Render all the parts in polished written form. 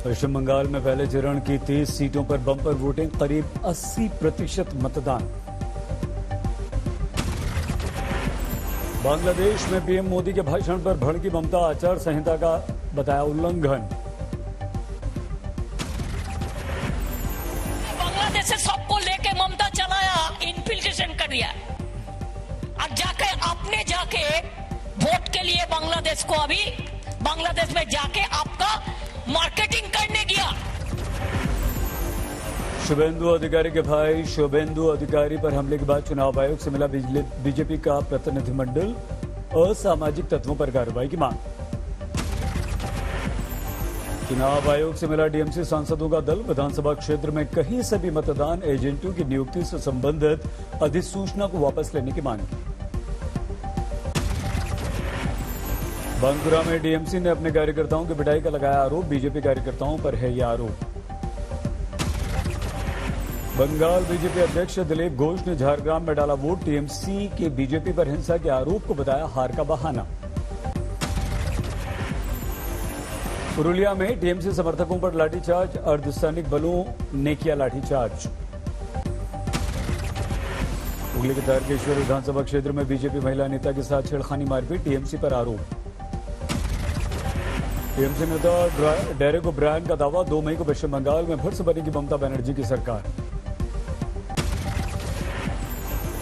पश्चिम बंगाल में पहले चरण की 30 सीटों पर बम्पर वोटिंग, करीब 80% मतदान। बांग्लादेश में पीएम मोदी के भाषण पर भड़की ममता, आचार संहिता का बताया उल्लंघन। बांग्लादेश से सबको लेके ममता चलाया, इन्फिल्ट्रेशन कर दिया और जाके वोट के लिए बांग्लादेश को अभी बांग्लादेश में जाके आपका मार्केटिंग करने गया। शुभेंदु अधिकारी के भाई शुभेंदु अधिकारी पर हमले के बाद चुनाव आयोग से मिला बीजेपी का प्रतिनिधिमंडल, असामाजिक तत्वों पर कार्रवाई की मांग। चुनाव आयोग से मिला टीएमसी सांसदों का दल, विधानसभा क्षेत्र में कहीं से भी मतदान एजेंटों की नियुक्ति से संबंधित अधिसूचना को वापस लेने की मांग की। बांकुरा में टीएमसी ने अपने कार्यकर्ताओं की पिटाई का लगाया आरोप, बीजेपी कार्यकर्ताओं पर है यह आरोप। बंगाल बीजेपी अध्यक्ष दिलीप घोष ने झारग्राम में डाला वोट, टीएमसी के बीजेपी पर हिंसा के आरोप को बताया हार का बहाना। पुरुलिया में टीएमसी समर्थकों पर लाठीचार्ज, अर्धसैनिक बलों ने किया लाठीचार्ज। हुगली के तारकेश्वर विधानसभा क्षेत्र में बीजेपी महिला नेता के साथ छेड़खानी, मारपीट, टीएमसी पर आरोप। टीएमसी नेता डेरेक ओब्रायन का दावा, 2 मई को पश्चिम बंगाल में फिर से बनेगी ममता बनर्जी की सरकार।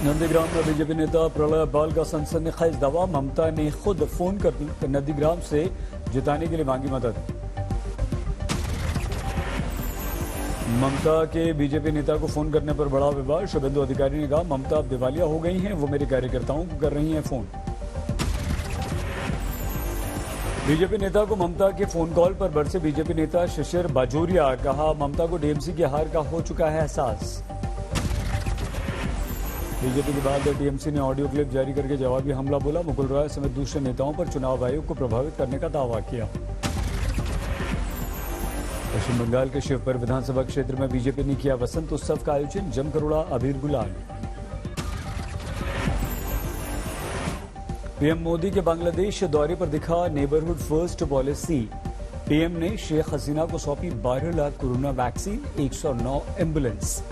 नंदीग्राम में बीजेपी नेता प्रलय बाल का सनसनीखेज दावा, ममता ने खुद फोन कर नंदीग्राम से जिताने के लिए मांगी मदद। ममता के बीजेपी नेता को फोन करने पर बड़ा विवाद, शुभेंदु अधिकारी ने कहा ममता अब दिवालिया हो गई हैं, वो मेरे कार्यकर्ताओं को कर रही हैं फोन। बीजेपी नेता को ममता के फोन कॉल पर बरसे बीजेपी नेता शिशिर बाजोरिया, कहा ममता को टीएमसी की हार का हो चुका है एहसास। बीजेपी के बाद टीएमसी ने ऑडियो क्लिप जारी करके जवाबी हमला बोला, मुकुल रॉय समेत दूसरे नेताओं पर चुनाव आयोग को प्रभावित करने का दावा किया। पश्चिम बंगाल के शिवपुर विधानसभा क्षेत्र में बीजेपी ने किया वसंत उत्सव का आयोजन, जमकर उड़ा अबीर गुलाल। पीएम मोदी के बांग्लादेश दौरे पर दिखा नेबरहुड फर्स्ट पॉलिसी, पीएम ने शेख हसीना को सौंपी 12 lakh corona vaccine, 109 ambulance.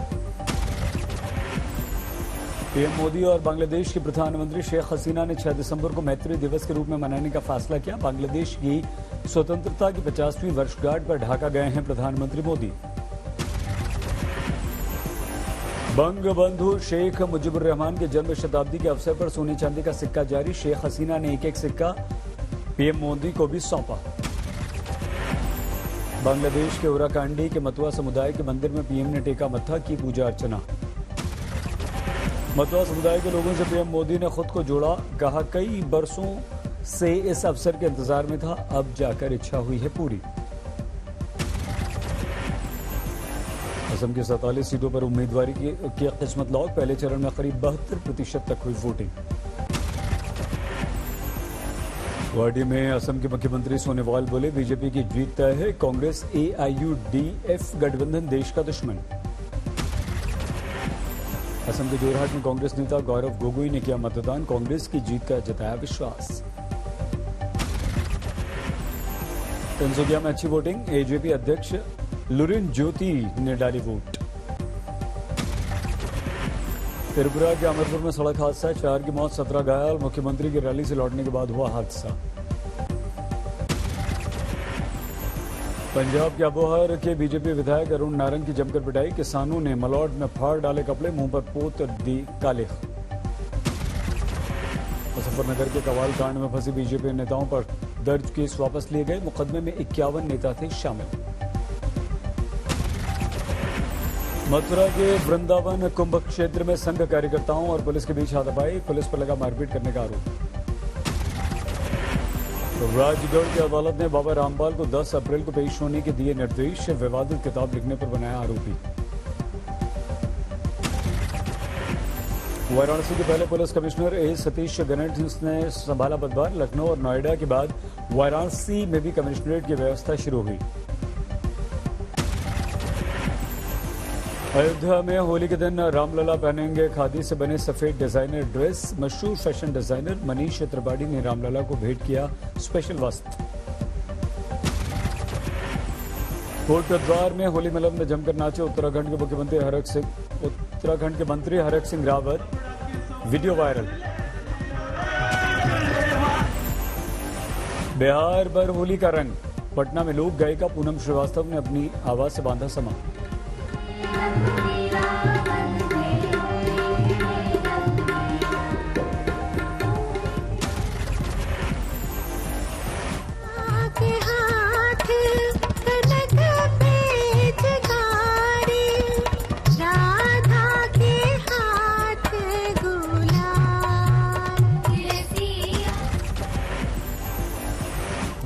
PM Modi और बांग्लादेश की प्रधानमंत्री शेख हसीना ने 6 दिसंबर को मैत्री दिवस के रूप में मनाने का फैसला किया। बांग्लादेश की स्वतंत्रता की 50वीं वर्षगांठ पर ढाका गए हैं प्रधानमंत्री मोदी। बंगबंधु शेख मुजीबुर रहमान के जन्म शताब्दी के अवसर पर सोने चांदी का सिक्का जारी, शेख हसीना ने एक सिक्का पीएम मोदी को भी सौंपा। बांग्लादेश के ओराकांडी के मतुआ समुदाय के मंदिर में पीएम ने टेका मत्था, की पूजा अर्चना। मतुआ समुदाय के लोगों से पीएम मोदी ने खुद को जोड़ा, कहा कई बरसों से इस अवसर के इंतजार में था, अब जाकर इच्छा हुई है पूरी। असम की 47 सीटों पर उम्मीदवारी की किस्मत लॉक, पहले चरण में करीब 72% तक हुई वोटिंग। गुवाहाटी में असम के मुख्यमंत्री सोनोवाल बोले बीजेपी की जीत तय है, कांग्रेस AIUDF गठबंधन देश का दुश्मन। असम के जोरहाट में कांग्रेस नेता गौरव गोगोई ने किया मतदान, कांग्रेस की जीत का जताया विश्वास। तिनसुकिया में अच्छी वोटिंग, AJP अध्यक्ष लुरिन ज्योति ने डाली वोट। त्रिपुरा के अमरपुर में सड़क हादसा, 4 की मौत, 17 घायल, मुख्यमंत्री की रैली से लौटने के बाद हुआ हादसा। पंजाब के अबोहर के बीजेपी विधायक अरुण नारंग की जमकर पिटाई, किसानों ने मलौट में फाड़ डाले कपड़े, मुंह पर पोत दी काले। मुजफ्फरनगर के कवाल कांड में फंसे बीजेपी नेताओं पर दर्ज केस वापस लिए गए, मुकदमे में 51 नेता थे शामिल। मथुरा के वृंदावन कुंभ क्षेत्र में संघ कार्यकर्ताओं और पुलिस के बीच हाथापाई, पुलिस पर लगा मारपीट करने का आरोप। राजगढ़ की अदालत ने बाबा रामपाल को 10 अप्रैल को पेश होने के दिए निर्देश, विवादित किताब लिखने पर बनाया आरोपी। वाराणसी के पहले पुलिस कमिश्नर ए सतीश गणेश ने संभाला पदभार, लखनऊ और नोएडा के बाद वाराणसी में भी कमिश्नरेट की व्यवस्था शुरू हुई। अयोध्या में होली के दिन रामलला पहनेंगे खादी से बने सफेद डिजाइनर ड्रेस, मशहूर फैशन डिजाइनर मनीष त्रिपाठी ने रामलला को भेंट किया स्पेशल वस्त्र। कोर्ट के द्वार में होली मिलन में जमकर नाचे उत्तराखंड के मंत्री हरक सिंह रावत, वीडियो वायरल। बिहार पर होली का रंग, पटना में लोक गायिका पूनम श्रीवास्तव ने अपनी आवाज से बांधा समा।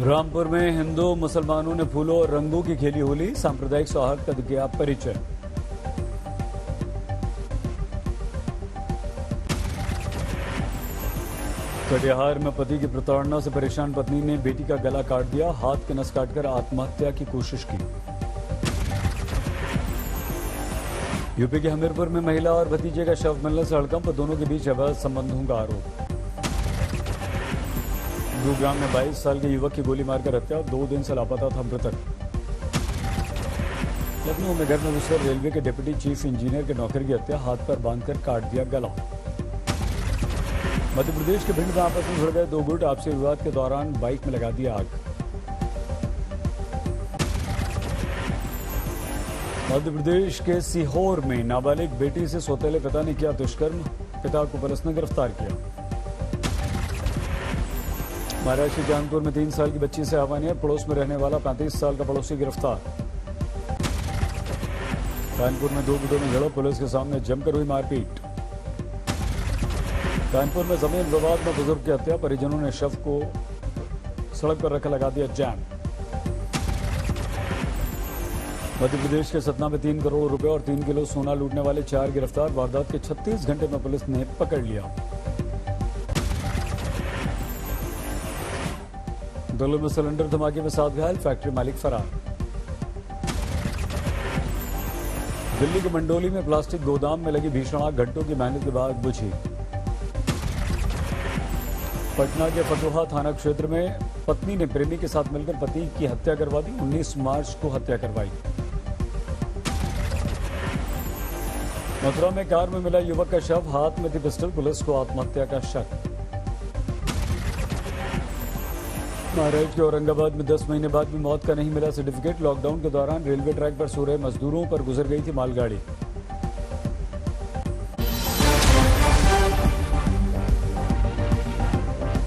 रामपुर में हिंदू मुसलमानों ने फूलों और रंगों की खेली होली, सांप्रदायिक सौहार्द का दिया परिचय। कटिहार में पति की प्रताड़ना से परेशान पत्नी ने बेटी का गला काट दिया, हाथ के नस काटकर आत्महत्या की कोशिश की। यूपी के हमीरपुर में महिला और भतीजे का शव मिलने से हड़कंप, दोनों के बीच अवैध संबंधों का आरोप। गुरुग्राम में 22 साल के युवक की गोली मारकर हत्या, 2 दिन से लापता था मृतक। लखनऊ में घर में घुसकर रेलवे के डिप्टी चीफ इंजीनियर के नौकर की हत्या, हाथ पर बांधकर काट दिया गला। मध्य प्रदेश के भिंड में आपस में भिड़ गए 2 गुट, आपसी विवाद के दौरान बाइक में लगा दिया आग। मध्य प्रदेश के सीहोर में नाबालिग बेटी से सौतेले पिता ने किया दुष्कर्म, पिता को पुलिस ने गिरफ्तार किया। महाराष्ट्र के कानपुर में 3 साल की बच्ची से अवानियत, पड़ोस में रहने वाला 35 साल का पड़ोसी गिरफ्तार। कानपुर में 2 गुटों में झड़प, पुलिस के सामने जमकर हुई मारपीट। कानपुर में जमीन विवाद में बुजुर्ग की हत्या, परिजनों ने शव को सड़क पर रखकर लगा दिया जाम। मध्य प्रदेश के सतना में 3 करोड़ रुपए और 3 किलो सोना लूटने वाले 4 गिरफ्तार, वारदात के 36 घंटे में पुलिस ने पकड़ लिया। दिल्ली में सिलेंडर धमाके में 7 घायल, फैक्ट्री मालिक फरार। दिल्ली के मंडोली में प्लास्टिक गोदाम में लगी भीषण आग, घंटों की मेहनत के बाद बुझी। पटना के फतुहा थाना क्षेत्र में पत्नी ने प्रेमी के साथ मिलकर पति की हत्या करवा दी, 19 मार्च को हत्या करवाई। मथुरा में कार में मिला युवक का शव, हाथ में थी पिस्टल, पुलिस को आत्महत्या का शक। महाराष्ट्र के औरंगाबाद में 10 महीने बाद भी मौत का नहीं मिला सर्टिफिकेट, लॉकडाउन के दौरान रेलवे ट्रैक पर सो रहे मजदूरों पर गुजर गई थी मालगाड़ी।